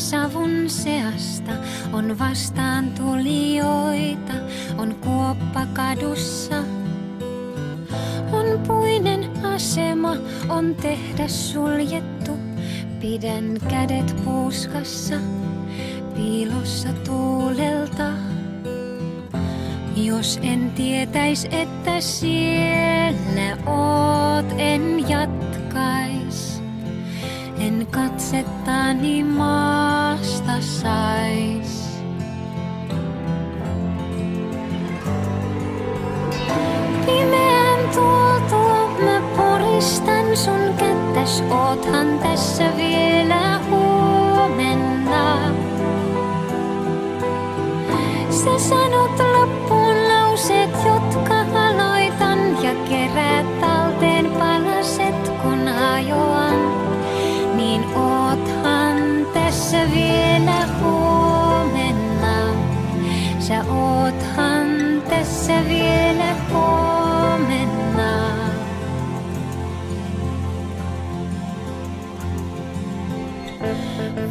savun seasta on vastaan tulijoita, on kuoppa kadussa. On puinen asema, on tehdas suljettu, pidän kädet puuskassa, piilossa tuulelta. Jos en tietäis, että siellä oot, en jatkais. En katsettani maasta sais. Pimeän tultua mä puristan sun kättäs, oothan tässä vielä huomenna. Sä sanot loppuun lauseet, jotka aloitan, ja keräät talteen palaset, kun hajoan. Niin oothan tässä vielä huomenna. Sä oothan tässä vielä huomenna.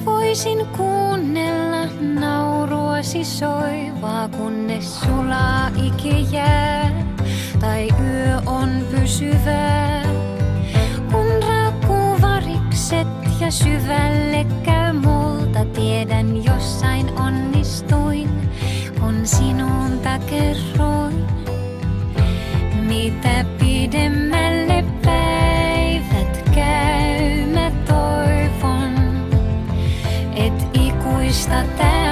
Voisin kuunnella nauruasi soivaa, kunnes sulaa iki jää, tai yö on pysyvää. Kun raakuu varikset ja syvälle käy multa, tiedän jossain onnistuin, kun sinulta kerroin. Mitä pidemmälle päivät käy, mä toivon, et ikuista tää.